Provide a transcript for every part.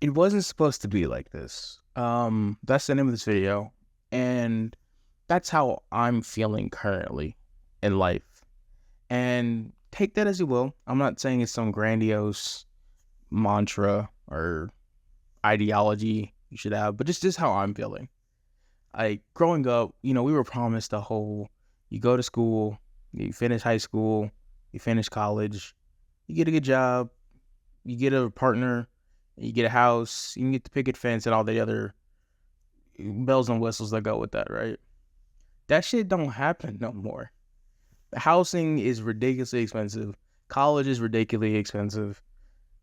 It wasn't supposed to be like this. That's the name of this video, and that's how I'm feeling currently in life. And take that as you will. I'm not saying it's some grandiose mantra or ideology you should have, but just how I'm feeling. Like growing up, we were promised the whole you go to school, you finish high school, you finish college, you get a good job, you get a partner, you get a house, you can get the picket fence and all the other bells and whistles that go with that, right? That shit don't happen no more. The housing is ridiculously expensive. College is ridiculously expensive.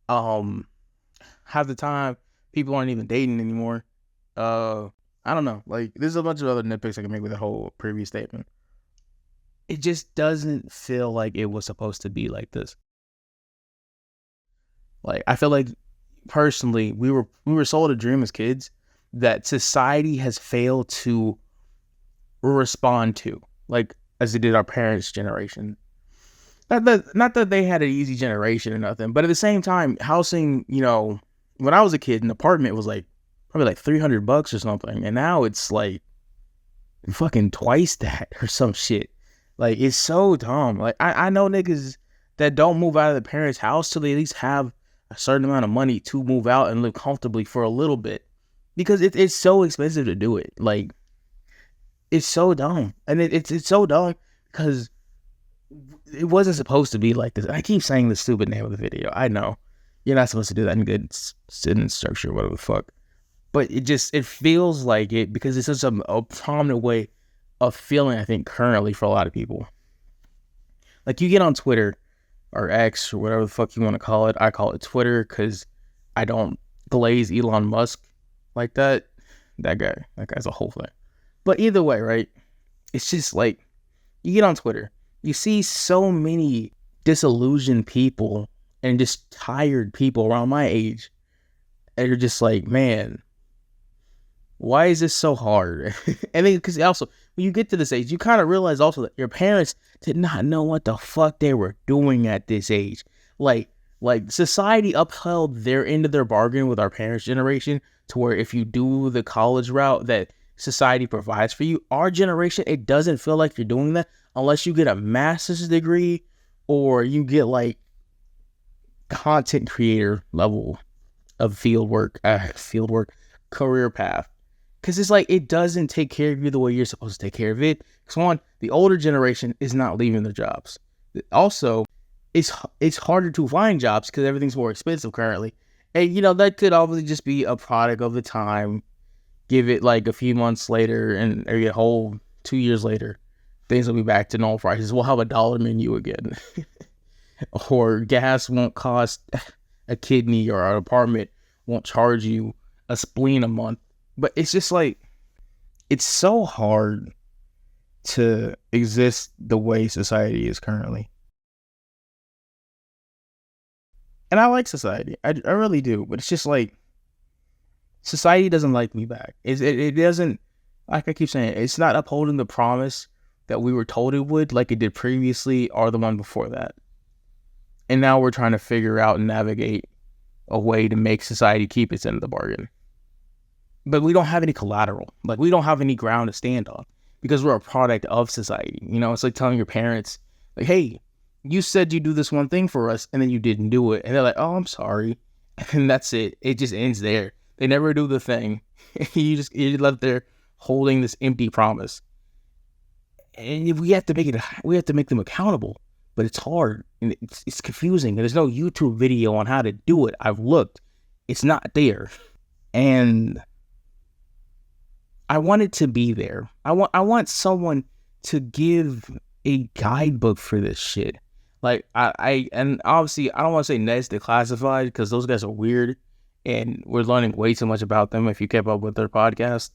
Um, Half the time people aren't even dating anymore. Uh, I don't know. Like, there's a bunch of other nitpicks I can make with the whole previous statement. It just doesn't feel like it was supposed to be like this. Like, I feel like personally, we were sold a dream as kids that society has failed to respond to, like as it did our parents' generation. Not that they had an easy generation or nothing, but at the same time, housing, when I was a kid, an apartment was like probably like $300 or something, and now it's like fucking twice that or some shit. Like, it's so dumb. Like, I know niggas that don't move out of their parents' house till they at least have a certain amount of money to move out and live comfortably for a little bit, because it's so expensive to do it. Like, it's so dumb, and it's so dumb because it wasn't supposed to be like this. I keep saying the stupid name of the video. I know you're not supposed to do that in good sentence structure, whatever the fuck. But it feels like it because it's such a prominent way of feeling, I think, currently for a lot of people. Like, you get on Twitter or X or whatever the fuck you want to call it. I call it Twitter because I don't glaze Elon Musk like that. That guy's a whole thing. But either way, right? It's just like, you get on Twitter, you see so many disillusioned people and just tired people around my age. And you're just like, man, why is this so hard? And then, because also, when you get to this age, you kind of realize also that your parents did not know what the fuck they were doing at this age. Like society upheld their end of their bargain with our parents' generation to where if you do the college route that society provides for you, our generation, it doesn't feel like you're doing that unless you get a master's degree or you get like content creator level of field work, career path. Because it's like, it doesn't take care of you the way you're supposed to take care of it. Because one, the older generation is not leaving their jobs. Also, it's harder to find jobs because everything's more expensive currently. And, that could obviously just be a product of the time. Give it like a few months later and maybe a whole 2 years later, things will be back to normal prices. We'll have a dollar menu again. Or gas won't cost a kidney, or an apartment won't charge you a spleen a month. But it's just like, it's so hard to exist the way society is currently. And I like society. I really do. But it's just like, society doesn't like me back. It doesn't, like I keep saying, it's not upholding the promise that we were told it would, like it did previously or the one before that. And now we're trying to figure out and navigate a way to make society keep its end of the bargain. But we don't have any collateral. Like, we don't have any ground to stand on because we're a product of society. It's like telling your parents, like, hey, you said you do this one thing for us and then you didn't do it. And they're like, oh, I'm sorry. And that's it. It just ends there. They never do the thing. You're left there holding this empty promise. And we have to make them accountable. But it's hard and it's confusing. There's no YouTube video on how to do it. I've looked. It's not there. And I want it to be there. I want someone to give a guidebook for this shit. Like, and obviously I don't want to say Ned's Declassified because those guys are weird and we're learning way too much about them if you kept up with their podcast.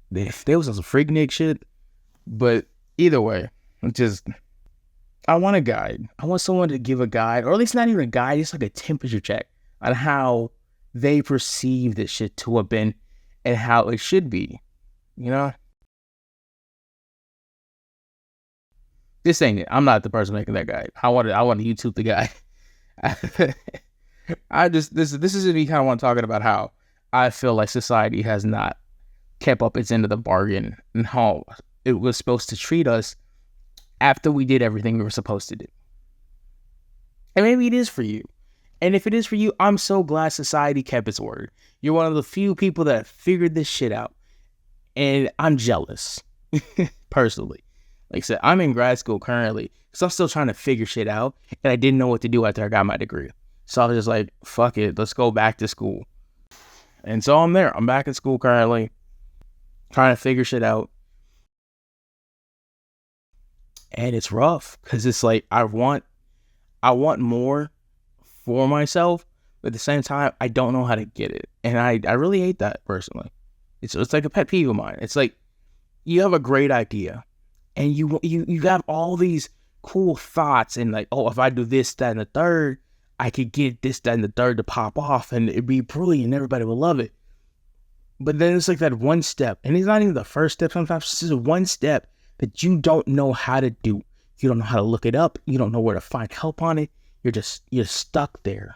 They was on some freaknik shit. But either way, I want a guide. I want someone to give a guide, or at least not even a guide, it's like a temperature check on how they perceive this shit to have been and how it should be. This ain't it. I'm not the person making that guide. I want to YouTube the guy. This is me kind of want talking about how I feel like society has not kept up its end of the bargain and how it was supposed to treat us after we did everything we were supposed to do. And maybe it is for you. And if it is for you, I'm so glad society kept its word. You're one of the few people that figured this shit out. And I'm jealous, personally. Like I said, I'm in grad school currently, so I'm still trying to figure shit out. And I didn't know what to do after I got my degree. So I was just like, fuck it, let's go back to school. And so I'm there. I'm back in school currently, trying to figure shit out. And it's rough because it's like I want more for myself, but at the same time, I don't know how to get it. And I really hate that personally. It's like a pet peeve of mine. It's like you have a great idea and you have all these cool thoughts and like, oh, if I do this, that, and the third, I could get this, that, and the third to pop off and it'd be brilliant. Everybody will love it. But then it's like that one step, and it's not even the first step. Sometimes it's just one step that you don't know how to do. You don't know how to look it up. You don't know where to find help on it. You're stuck there.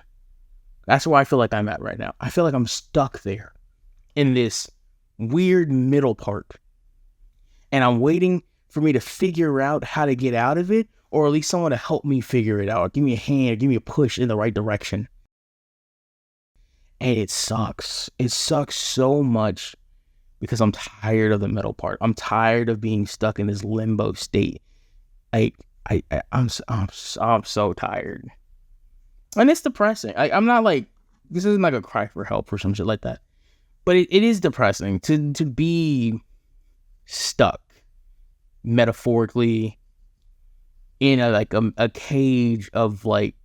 That's where I feel like I'm at right now. I feel like I'm stuck there in this weird middle part. And I'm waiting for me to figure out how to get out of it, or at least someone to help me figure it out, or give me a hand, or give me a push in the right direction. And it sucks. It sucks so much because I'm tired of the middle part. I'm tired of being stuck in this limbo state. I'm so tired. And it's depressing. I'm not like, this isn't like a cry for help or some shit like that. But it is depressing to be stuck metaphorically in a cage of like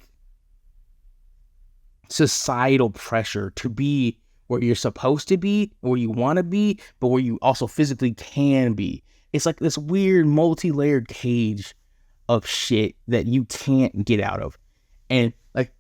societal pressure to be where you're supposed to be, where you want to be, but where you also physically can be. It's like this weird multi-layered cage of shit that you can't get out of. And like,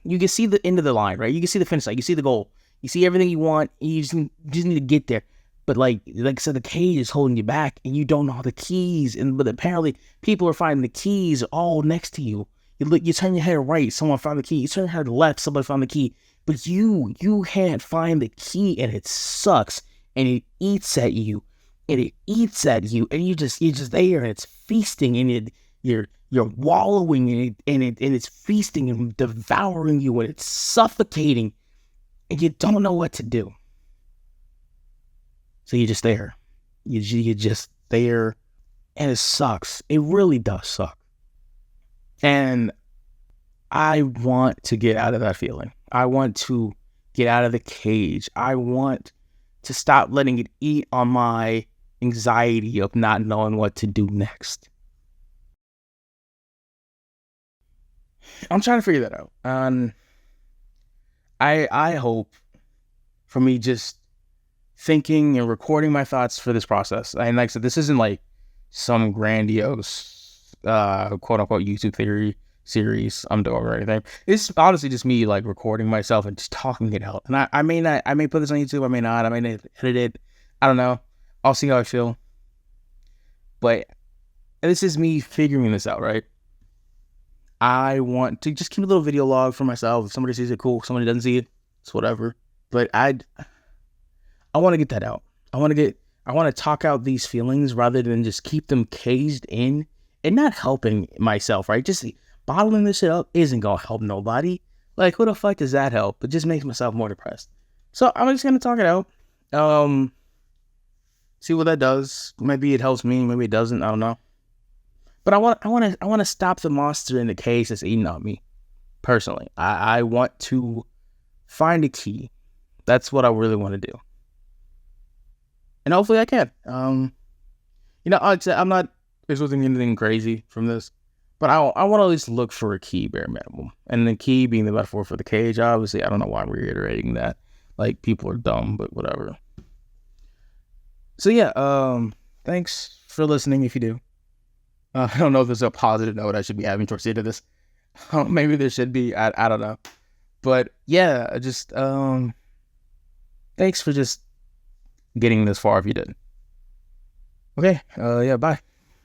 you can see the end of the line, right? You can see the finish line. You see the goal. You see everything you want. You just need to get there. But like I said, the cage is holding you back and you don't know the keys. But apparently people are finding the keys all next to you. You turn your head right, someone found the key. You turn your head left, somebody found the key. But you can't find the key, and it sucks, and it eats at you, and you're just there, and it's feasting, and you're wallowing in it, and it's feasting and devouring you, and it's suffocating, and you don't know what to do. So you're just there. You're just there, and it sucks. It really does suck. And I want to get out of that feeling. I want to get out of the cage. I want to stop letting it eat on my anxiety of not knowing what to do next. I'm trying to figure that out. I hope for me just thinking and recording my thoughts for this process. And like I said, this isn't like some grandiose quote unquote YouTube theory series I'm doing or anything. It's honestly just me like recording myself and just talking it out. And I may put this on YouTube, I may not, I may edit it. I don't know. I'll see how I feel. But this is me figuring this out, right? I want to just keep a little video log for myself. If somebody sees it, cool. If somebody doesn't see it, it's whatever. But I want to get that out. I want to talk out these feelings rather than just keep them caged in and not helping myself, right? Just bottling this shit up isn't going to help nobody. Like, who the fuck does that help? It just makes myself more depressed. So I'm just going to talk it out. See what that does. Maybe it helps me. Maybe it doesn't. I don't know. But I want to stop the monster in the cage that's eating on me. Personally, I want to find a key. That's what I really want to do. And hopefully I can. Like I said, I'm not expecting anything crazy from this, but I want to at least look for a key, bare minimum. And the key being the metaphor for the cage, obviously. I don't know why I'm reiterating that. Like, people are dumb, but whatever. So yeah, thanks for listening if you do. I don't know if there's a positive note I should be having towards the end of this. Maybe there should be. I don't know. But yeah, just thanks for just getting this far if you did. Okay, yeah, bye.